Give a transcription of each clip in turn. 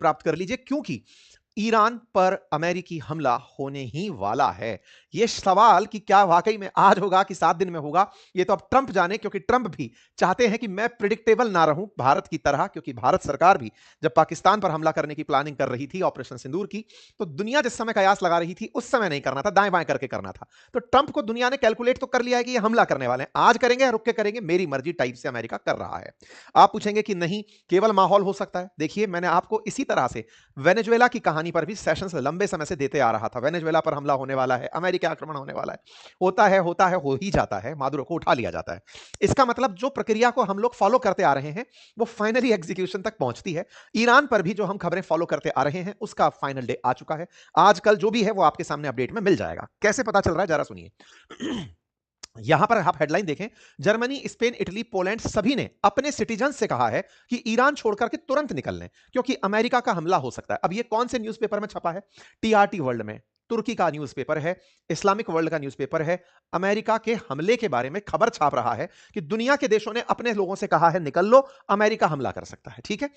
प्राप्त कर लीजिए, क्योंकि ईरान पर अमेरिकी हमला होने ही वाला है। यह सवाल कि क्या वाकई में आज होगा कि 7 दिन में होगा, यह तो अब ट्रंप जाने, क्योंकि ट्रंप भी चाहते हैं कि मैं प्रिडिक्टेबल ना रहूं भारत की तरह, क्योंकि भारत सरकार भी जब पाकिस्तान पर हमला करने की प्लानिंग कर रही थी ऑपरेशन सिंदूर की, तो दुनिया जिस समय कयास लगा रही थी उस समय नहीं करना था, दाएं बाएं करके करना था। तो ट्रंप को दुनिया ने कैलकुलेट तो कर लिया है कि ये हमला करने वाले हैं, आज करेंगे या रुक के करेंगे, मेरी मर्जी टाइप से अमेरिका कर रहा है। आप पूछेंगे कि नहीं, केवल माहौल हो सकता है। देखिए, मैंने आपको इसी तरह से वेनेजुएला की कहानी पर भी सेशंस लंबे समय से देते आ रहा था। वेनेजुएला पर हमला होने वाला है, अमेरिका आक्रमण होने वाला है, होता है, हो ही जाता है, मादुरो को उठा लिया जाता है। इसका मतलब जो प्रक्रिया को हम लोग फॉलो करते आ रहे हैं वो फाइनली एग्जीक्यूशन तक पहुंचती है। ईरान पर भी जो हम खबरें फॉलो करते आ रहे हैं उसका फाइनल डे आ चुका है। आजकल जो भी है वो आपके सामने अपडेट में मिल जाएगा। कैसे पता चल रहा है, जरा सुनिए। यहां पर आप हेडलाइन देखें, जर्मनी, स्पेन, इटली, पोलैंड सभी ने अपने सिटीजन से कहा है कि ईरान छोड़कर के तुरंत निकल लें, क्योंकि अमेरिका का हमला हो सकता है। अब ये कौन से न्यूज़पेपर में छपा है? टीआरटी वर्ल्ड में, तुर्की का न्यूज़पेपर है, इस्लामिक वर्ल्ड का न्यूज़पेपर है। अमेरिका के हमले के बारे में खबर छाप रहा है कि दुनिया के देशों ने अपने लोगों से कहा है निकल लो, अमेरिका हमला कर सकता है। ठीक है,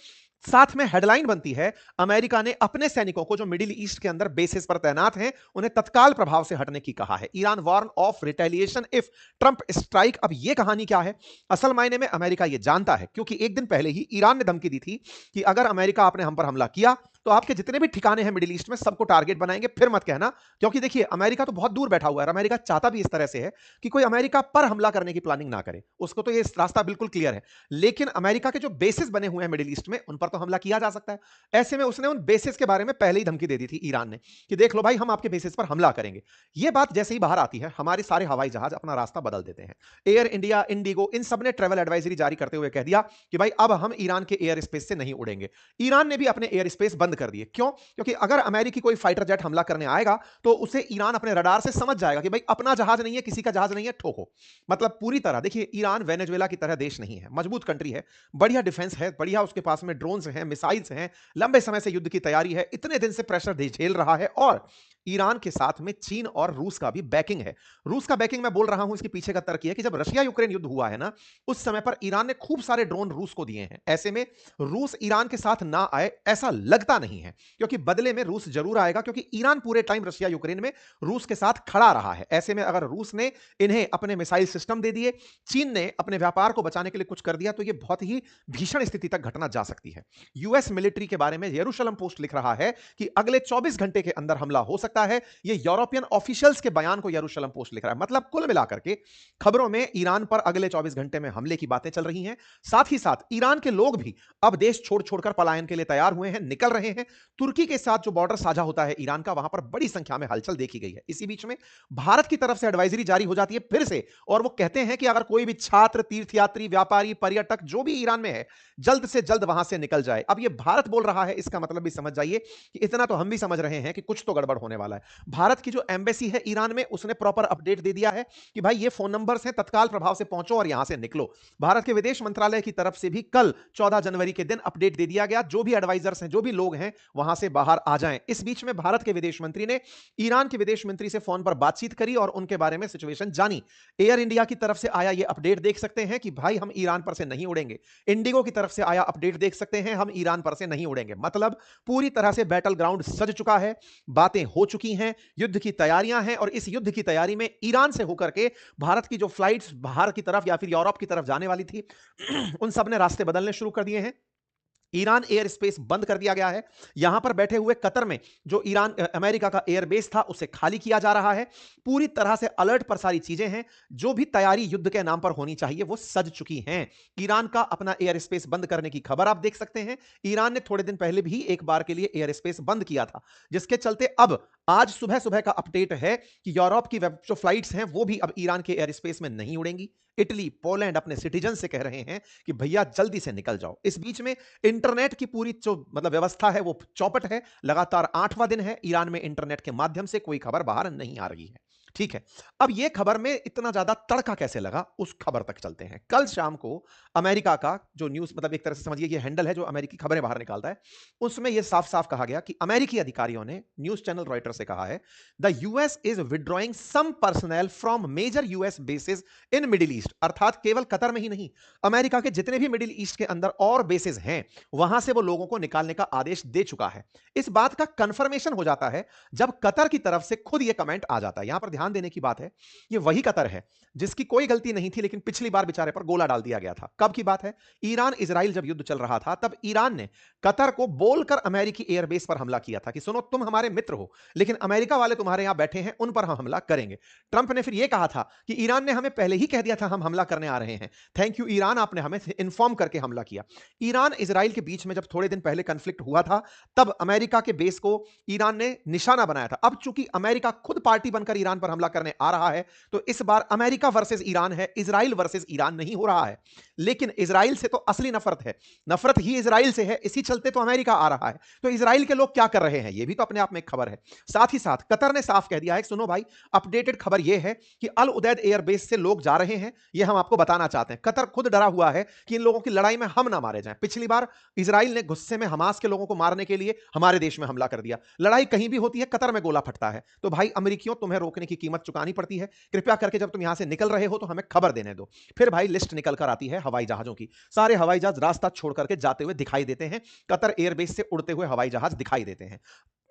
साथ में हेडलाइन बनती है, अमेरिका ने अपने सैनिकों को जो मिडिल ईस्ट के अंदर बेसिस पर तैनात हैं उन्हें तत्काल प्रभाव से हटने की कहा है। Iran warn of retaliation if Trump strike. अब यह कहानी क्या है? असल मायने में अमेरिका यह जानता है, क्योंकि एक दिन पहले ही ईरान ने धमकी दी थी कि अगर अमेरिका आपने हम पर हमला किया तो आपके जितने भी ठिकाने हैं मिडिल ईस्ट में सबको टारगेट बनाएंगे, फिर मत कहना। क्योंकि देखिए, अमेरिका तो बहुत दूर बैठा हुआ है, अमेरिका चाहता भी इस तरह से है कि कोई अमेरिका पर हमला करने की प्लानिंग ना करे, उसको तो ये रास्ता बिल्कुल क्लियर है। लेकिन अमेरिका के जो बेसिस बने हुए हैं मिडिल ईस्ट में, उन पर तो हमला किया जा सकता है। ऐसे में उसने उन बेसिस के बारे में पहले ही धमकी दे दी थी ईरान ने कि देख लो भाई, हम आपके बेसिस पर हमला करेंगे। ये बात जैसे ही बाहर आती है, हमारे सारे हवाई जहाज अपना रास्ता बदल देते हैं। एयर इंडिया, इंडिगो, इन सब ने ट्रैवल एडवाइजरी जारी करते हुए कह दिया कि भाई अब हम ईरान के एयर स्पेस से नहीं उड़ेंगे। ईरान ने भी अपने एयर स्पेस बंद कर दिए। क्यों? क्योंकि अगर अमेरिकी कोई फाइटर जेट हमला करने आएगा तो उसे ईरान अपने रडार से समझ जाएगा कि भाई अपना जहाज नहीं है, किसी का जहाज नहीं है, ठोको। मतलब पूरी तरह देखिए, ईरान वेनेजुएला की तरह देश नहीं है, मजबूत कंट्री है, बढ़िया डिफेंस है, बढ़िया उसके पास में ड्रोन्स हैं, मिसाइल्स हैं, लंबे समय से युद्ध की तैयारी है, इतने दिन से प्रेशर झेल रहा है। और ईरान के साथ में चीन और रूस का भी बैकिंग है। रूस का बैकिंग मैं बोल रहा हूं, इसके पीछे का तर्क यह है कि जब रशिया यूक्रेन युद्ध हुआ है ना, उस समय पर ईरान ने खूब सारे ड्रोन रूस को दिए हैं। ऐसे में रूस ईरान के साथ ना आए ऐसा लगता नहीं है, क्योंकि बदले में रूस जरूर आएगा, क्योंकि ईरान पूरे टाइम रशिया यूक्रेन में रूस के साथ खड़ा रहा है। ऐसे में अगर रूस ने इन्हें अपने मिसाइल सिस्टम दे दिए, चीन ने अपने व्यापार को बचाने के लिए कुछ कर दिया, तो यह बहुत ही भीषण स्थिति तक घटना जा सकती है। यूएस मिलिट्री के बारे में यरूशलेम पोस्ट लिख रहा है कि अगले 24 घंटे के अंदर हमला हो सकता है। यह यूरोपियन ऑफिशियल्स के बयान को यरूशलेम पोस्ट लिख रहा है। मतलब कुल मिलाकर के खबरों में ईरान पर अगले 24 घंटे में हमले की बातें चल रही हैं। साथ ही साथ ईरान के लोग भी अब देश छोड़ छोड़कर पलायन के लिए तैयार हुए हैं, निकल रहे हैं। तुर्की के साथ जो बॉर्डर साझा होता है ईरान का, वहां पर बड़ी संख्या में हलचल देखी गई है। इसी बीच में भारत की तरफ से एडवाइजरी जारी हो जाती है फिर से, और वो कहते हैं कि अगर कोई भी छात्र, तीर्थयात्री, व्यापारी, पर्यटक जो भी ईरान में है, जल्द से जल्द वहां से निकल जाए। अब ये भारत बोल रहा है, इसका मतलब भी समझ जाइए कि इतना तो हम भी समझ रहे हैं कि कुछ तो गड़बड़ होने वाला है। भारत की जो एम्बेसी है ईरान में, उसने प्रॉपर अपडेट दे दिया है कि भाई ये फोन नंबर्स हैं, तत्काल प्रभाव से पहुंचो और यहां से निकलो। भारत के विदेश मंत्रालय की तरफ से भी कल 14 जनवरी के दिन अपडेट दे दिया गया, जो भी एडवाइजर्स हैं, जो भी लोग हैं, वहां से बाहर आ जाएं। इस बीच में भारत के विदेश मंत्री ने ईरान के विदेश मंत्री से फोन पर बातचीत करी और उनके बारे में सिचुएशन जानी। एयर इंडिया की तरफ से आया ये अपडेट देख सकते हैं कि भाई हम ईरान पर से नहीं उड़ेंगे। इंडिगो की तरफ से आया अपडेट देख सकते हैं, हम ईरान पर से नहीं उड़ेंगे। मतलब पूरी तरह से बैटल ग्राउंड सज चुका है, बातें हो चुकी हैं, युद्ध की तैयारियां हैं, और इस युद्ध की तैयारी में ईरान से होकर के भारत की जो फ्लाइट्स बाहर की तरफ या फिर यूरोप की तरफ जाने वाली थी, उन सब ने रास्ते बदलने शुरू कर दिए हैं। ईरान एयर स्पेस बंद कर दिया गया है। यहां पर बैठे हुए कतर में जो ईरान अमेरिका का एयर बेस था, उसे खाली किया जा रहा है। पूरी तरह से अलर्ट पर सारी चीजें हैं। जो भी तैयारी युद्ध के नाम पर होनी चाहिए वो सज चुकी हैं। ईरान का अपना एयर स्पेस बंद करने की खबर आप देख सकते हैं। ईरान ने थोड़े दिन पहले भी एक बार के लिए एयर स्पेस बंद किया था, जिसके चलते अब आज सुबह सुबह का अपडेट है कि यूरोप की जो फ्लाइट्स हैं वो भी अब ईरान के एयर स्पेस में नहीं उड़ेंगी। इटली, पोलैंड अपने सिटीजन से कह रहे हैं कि भैया जल्दी से निकल जाओ। इस बीच में इंटरनेट की पूरी जो मतलब व्यवस्था है वो चौपट है। लगातार 8वां दिन है ईरान में इंटरनेट के माध्यम से कोई खबर बाहर नहीं आ रही है। ठीक है। अब ये खबर में इतना ज़्यादा तड़का कैसे लगा, उस खबर तक चलते हैं। कल शाम को अमेरिका का जो न्यूज़ मतलब एक तरह से समझिए ये हैंडल है जो अमेरिकी खबरें बाहर निकालता है, उसमें ये साफ-साफ कहा गया कि अमेरिकी अधिकारियों ने न्यूज़ चैनल रॉयटर्स से कहा है, the US is withdrawing some personnel from major US bases in Middle East. अर्थात केवल कतर में ही नहीं, अमेरिका के जितने भी मिडल ईस्ट के अंदर और बेसेस हैं, वहां से वो लोगों को निकालने का आदेश दे चुका है। इस बात का कंफर्मेशन हो जाता है जब कतर की तरफ से खुद ये कमेंट आ जाता है। यहां पर ध्यान देने की बात है, ये वही कतर है जिसकी कोई गलती नहीं थी लेकिन पिछली बार बेचारे पर गोला डाल दिया गया था। कब की बात है? ईरान इजराइल जब युद्ध चल रहा था तब ईरान ने कतर को बोलकर अमेरिकी एयरबेस पर हमला किया था कि सुनो तुम हमारे मित्र हो लेकिन अमेरिका वाले तुम्हारे यहां बैठे हैं, उन पर हम हमला करेंगे। ट्रंप ने फिर यह कहा था कि ईरान ने हमें पहले ही कह दिया था हम हमला करने आ रहे हैं, थैंक यू ईरान, आपने हमें इन्फॉर्म करके हमला किया। ईरान इजराइल के बीच में जब थोड़े दिन पहले कंफ्लिक्ट हुआ था तब अमेरिका के बेस को ईरान ने निशाना बनाया था। अब चूंकि अमेरिका खुद पार्टी बनकर ईरान पर हमला करने आ रहा है तो इस बार अमेरिका वर्सेस ईरान है, इजराइल वर्सेस ईरान नहीं हो रहा है। लेकिन इजराइल से तो असली नफरत है, नफरत ही इजराइल से है, इसी चलते तो अमेरिका आ रहा है। तो इजराइल के लोग क्या कर रहे हैं, यह भी तो अपने आप में एक खबर है। साथ ही साथ कतर ने साफ कह दिया है कि सुनो भाई, अपडेटेड खबर यह है कि अल उदैद एयरबेस से लोग जा रहे हैं, यह हम आपको बताना चाहते हैं। कतर खुद डरा हुआ है कि इन लोगों की लड़ाई में हम ना मारे जाएं। पिछली बार इजराइल ने गुस्से में हमास के लोगों को मारने के लिए हमारे देश में हमला कर दिया। लड़ाई कहीं भी होती है, कतर में गोला फटता है। तो भाई अमेरिकियों, तुम्हें रोकने की कीमत चुकानी पड़ती है। कृपया करके जब तुम यहां से निकल रहे हो तो हमें खबर देने दो। फिर भाई लिस्ट निकल कर आती है हवाई जहाजों की। सारे हवाई जहाज रास्ता छोड़ करके जाते हुए दिखाई देते हैं, कतर एयरबेस से उड़ते हुए हवाई जहाज दिखाई देते हैं।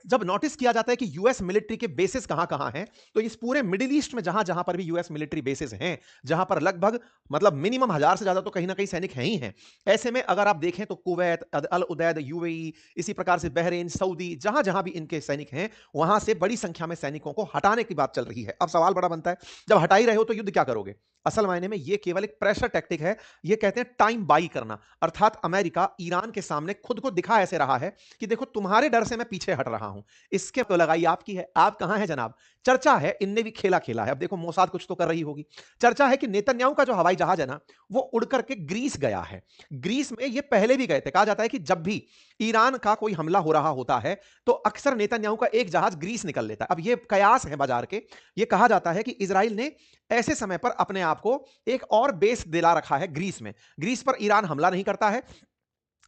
जब नोटिस किया जाता है कि यूएस मिलिट्री के बेसिस कहां-कहां हैं, तो इस पूरे मिडिल ईस्ट में जहां-जहां पर भी यूएस मिलिट्री बेसिस हैं, जहां पर लगभग मतलब मिनिमम 1000 से ज्यादा तो कहीं ना कहीं सैनिक हैं ही हैं। ऐसे में अगर आप देखें तो कुवैत, अल उदैद, यूएई, इसी प्रकार से बहरीन, सऊदी, जहां-जहां भी इनके सैनिक हैं, वहां से बड़ी संख्या में सैनिकों को हटाने की बात चल रही है। अब सवाल बड़ा बनता है, जब हटा ही रहे हो तो युद्ध क्या करोगे? असल मायने में यह केवल एक प्रेशर टैक्टिक है, यह कहते हैं टाइम बाई करना। अर्थात अमेरिका ईरान के सामने खुद को दिखा ऐसे रहा है कि देखो तुम्हारे डर से मैं पीछे हट रहा हूं, इसके तो लगाई आपकी है, आप कहां हैं जनाब? चर्चा है इनने भी खेला खेला है। अब देखो मोसाद कुछ तो कर रही होगी। चर्चा है कि नेतन्याहू का जो हवाई जहाज है ना, वो उड़ करके ग्रीस गया है। ग्रीस में ये पहले भी गए थे। कहा जाता है कि जब भी ईरान का कोई हमला हो रहा होता है तो अक्सर नेतन्याहू का एक जहाज ग्रीस निकल लेता है। अब ये कयास है बाजार के। ये कहा जाता है कि इजराइल ने ऐसे समय पर अपने आप को एक और बेस दिला रखा है ग्रीस में। ग्रीस पर ईरान हमला नहीं करता है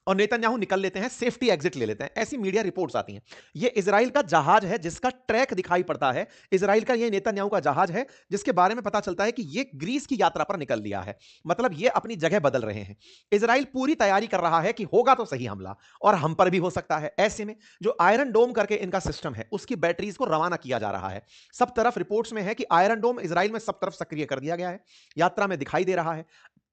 और नेतन्याहू निकल लेते हैं, सेफ्टी एग्जिट ले लेते हैं। ऐसी मीडिया रिपोर्ट्स आती हैं। ये इजराइल का जहाज है जिसका ट्रैक दिखाई पड़ता है, इजराइल का ये नेतन्याहू का जहाज है जिसके बारे में पता चलता है कि ये ग्रीस की यात्रा पर निकल लिया है। मतलब ये अपनी जगह बदल रहे हैं। इजराइल पूरी तैयारी कर रहा है कि होगा तो सही हमला और हम पर भी हो सकता है। ऐसे में जो आयरन डोम करके इनका सिस्टम है उसकी बैटरीज को रवाना किया जा रहा है। सब तरफ रिपोर्ट्स में है कि आयरन डोम इजराइल में सब तरफ सक्रिय कर दिया गया है, यात्रा में दिखाई दे रहा है।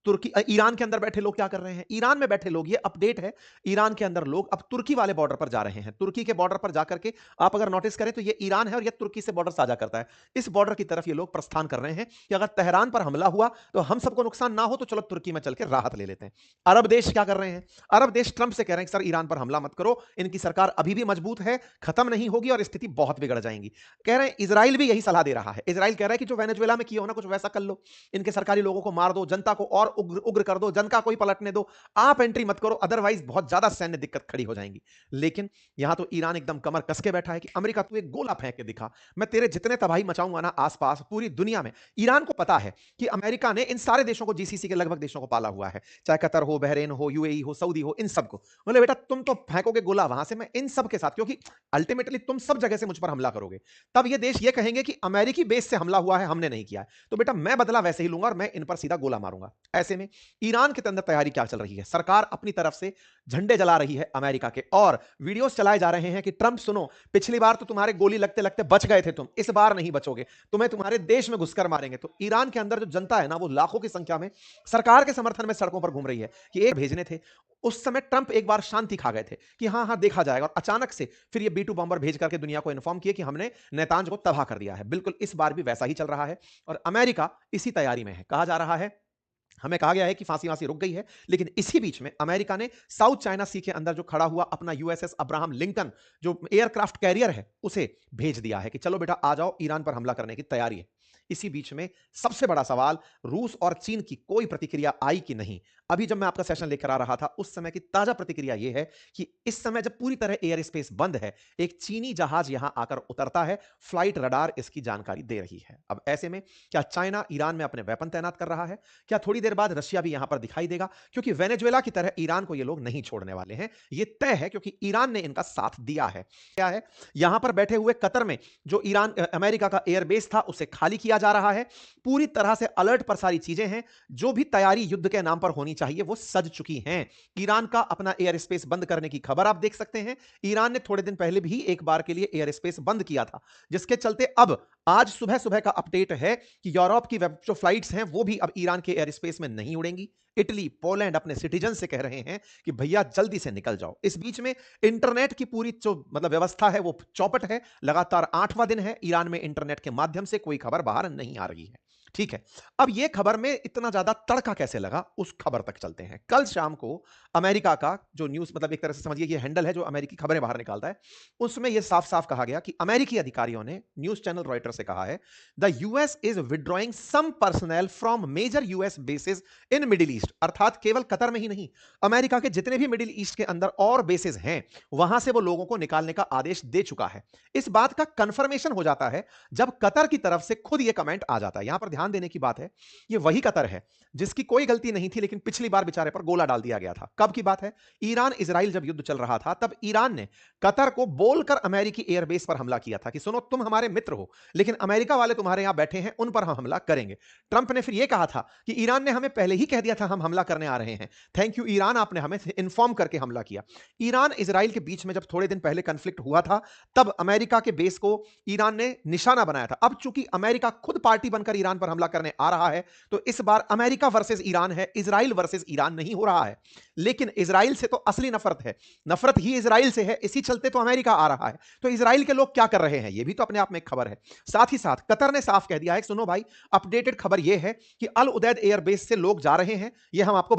तुर्की ईरान के अंदर बैठे लोग क्या कर रहे हैं? ईरान में बैठे लोग, ये अपडेट है, ईरान के अंदर लोग अब तुर्की वाले बॉर्डर पर जा रहे हैं। तुर्की के बॉर्डर पर जाकर के आप अगर नोटिस करें तो ये ईरान है और ये तुर्की से बॉर्डर साझा करता है। इस बॉर्डर की तरफ ये लोग प्रस्थान कर रहे हैं कि अगर तेहरान पर हमला हुआ तो हम सबको नुकसान ना हो तो चलो तुर्की में चल के राहत ले लेते हैं। अरब देश क्या कर रहे हैं? अरब देश ट्रंप से कह रहे हैं कि सर ईरान पर हमला मत करो, इनकी सरकार अभी भी मजबूत है, खत्म नहीं होगी और स्थिति बहुत बिगड़ जाएगी। कह रहे हैं इजराइल भी यही सलाह दे रहा है। इजराइल कह रहा है कि जो वेनेजुएला में किया हो ना, कुछ वैसा कर लो, इनके सरकारी लोगों को मार दो, जनता को और उग्र उग्र कर दो, जनता को ही पलटने दो, आप एंट्री मत करो, अदरवाइज बहुत ज्यादा सैन्य दिक्कत खड़ी हो जाएंगी। लेकिन यहां तो ईरान एकदम कमर कस के बैठा है कि अमेरिका तू एक गोला फेंक के दिखा, मैं तेरे जितने तबाही मचाऊंगा ना आसपास पूरी दुनिया में। ईरान को पता है कि अमेरिका ने इन सारे देशों को, जीसीसी के लगभग देशों को पाला हुआ है, चाहे कतर हो, बहरीन हो, यूएई हो, सऊदी हो, इन सबको बोले बेटा तुम तो फेंकोगे गोला वहां से, मैं इन सब के साथ, क्योंकि अल्टीमेटली तुम सब जगह से मुझ पर हमला करोगे। तब ये देश ये कहेंगे कि अमेरिकी बेस से हमला हुआ है, हमने नहीं किया है, तो बेटा मैं बदला वैसे ही लूंगा और मैं इन पर सीधा गोला मारूंगा। ऐसे में ईरान के अंदर तैयारी क्या चल रही है? सरकार अपनी तरफ से झंडे जला रही है अमेरिका के और वीडियोस चलाए जा रहे हैं कि ट्रंप सुनो, पिछली बार तो तुम्हारे गोली लगते लगते बच गए थे तुम, इस बार नहीं बचोगे, तुम्हें तुम्हारे देश में घुसकर मारेंगे। तो ईरान के अंदर जो जनता है ना, वो लाखों की संख्या में सरकार के समर्थन में सड़कों पर घूम रही है कि एक भेजने थे। उस समय ट्रंप एक बार शांति खा गए थे कि हाँ हाँ देखा जाएगा, और अचानक से फिर ये B2 बॉम्बर भेज करके दुनिया को इन्फॉर्म किए कि हमने नेतांज को तबाह कर दिया है। बिल्कुल इस बार भी वैसा ही चल रहा है और अमेरिका इसी तैयारी में है। कहा जा रहा है, हमें कहा गया है कि फांसी वांसी रुक गई है, लेकिन इसी बीच में अमेरिका ने साउथ चाइना सी के अंदर जो खड़ा हुआ अपना यूएसएस अब्राहम लिंकन, जो एयरक्राफ्ट कैरियर है, उसे भेज दिया है कि चलो बेटा आ जाओ, ईरान पर हमला करने की तैयारी है। इसी बीच में सबसे बड़ा सवाल, रूस और चीन की कोई प्रतिक्रिया आई कि नहीं? अभी जब मैं आपका सेशन लेकर आ रहा था, उस समय की ताजा प्रतिक्रिया यह है कि इस समय जब पूरी तरह एयर स्पेस बंद है, एक चीनी जहाज यहां आकर उतरता है, फ्लाइट रडार इसकी जानकारी दे रही है। अब ऐसे में क्या चाइना ईरान में अपने वेपन तैनात कर रहा है? क्या थोड़ी देर बाद रशिया भी यहां पर दिखाई देगा? क्योंकि वेनेजुएला की तरह ईरान को ये लोग नहीं छोड़ने वाले हैं। ये तय है क्योंकि ईरान ने इनका साथ दिया है। क्या है? यहां पर बैठे हुए कतर में जो अमेरिका का एयरबेस था, उसे खाली किया जा रहा है। पूरी तरह से अलर्ट पर सारी चीजें हैं। जो भी तैयारी युद्ध के नाम पर होनी चाहिए, वो सज चुकी हैं। ईरान का अपना एयर स्पेस बंद करने की खबर आप देख सकते हैं। ईरान ने थोड़े दिन पहले भी एक बार के लिए एयर स्पेस बंद किया था, जिसके चलते अब आज सुबह सुबह का अपडेट है कि यूरोप की जो फ्लाइट्स हैं वो भी अब ईरान के एयर स्पेस में नहीं उड़ेंगी। इटली, पोलैंड अपने सिटीजन से कह रहे हैं कि भैया जल्दी से निकल जाओ। इस बीच में इंटरनेट की पूरी जो व्यवस्था है वो चौपट है। लगातार 8वां दिन है ईरान में इंटरनेट के माध्यम से कोई खबर बाहर नहीं आ रही है। ठीक है, अब ये खबर में इतना ज्यादा तड़का कैसे लगा, उस खबर तक चलते हैं। कल शाम को अमेरिका का जो न्यूज, एक तरह से समझिए ये हैंडल है जो अमेरिकी खबरें बाहर निकालता है, उसमें यह साफ साफ कहा गया कि अमेरिकी अधिकारियों ने न्यूज चैनल रॉयटर से कहा है, the US is withdrawing some personnel from major US bases in Middle East. अर्थात केवल कतर में ही नहीं, अमेरिका के जितने भी मिडिल ईस्ट के अंदर और बेसिस हैं, वहां से वो लोगों को निकालने का आदेश दे चुका है। इस बात का कंफर्मेशन हो जाता है जब कतर की तरफ से खुद यह कमेंट आ जाता है। यहां पर ध्यान देने की बात है, यह वही कतर है जिसकी कोई गलती नहीं थी, लेकिन पिछली बार बेचारे पर गोला डाल दिया गया था। कब की बात है? ईरान इजराइल जब युद्ध चल रहा था, तब ईरान ने कतर को बोलकर अमेरिकी एयरबेस पर हमला किया था कि सुनो, तुम हमारे मित्र हो, लेकिन अमेरिका वाले तुम्हारे यहां बैठे हैं, उन पर हम हमला करेंगे। ट्रंप ने फिर यह कहा था कि ईरान ने हमें पहले ही कह दिया था हम हमला करने आ रहे हैं, थैंक यू ईरान, आपने हमें इन्फॉर्म करके हमला किया। ईरान इजराइल के बीच में जब थोड़े दिन पहले कंफ्लिक्ट हुआ था, तब अमेरिका के बेस को ईरान ने निशाना बनाया था। अब चूंकि अमेरिका खुद पार्टी बनकर ईरान पर हमला करने आ रहा है, तो इस बार अमेरिका वर्सेस ईरान है, इजराइल वर्सेस ईरान नहीं हो रहा है। लेकिन इजराइल से तो असली नफरत है, नफरत ही इजराइल से है, इसी चलते तो अमेरिका आ रहा है। तो इजराइल के लोग क्या कर रहे हैं, यह भी तो अपने आप में एक खबर है। साथ ही साथ कतर ने साफ कह दिया है, सुनो भाई, अपडेटेड खबर यह है कि अल उदैद एयरबेस से लोग जा रहे हैं, यह हम आपको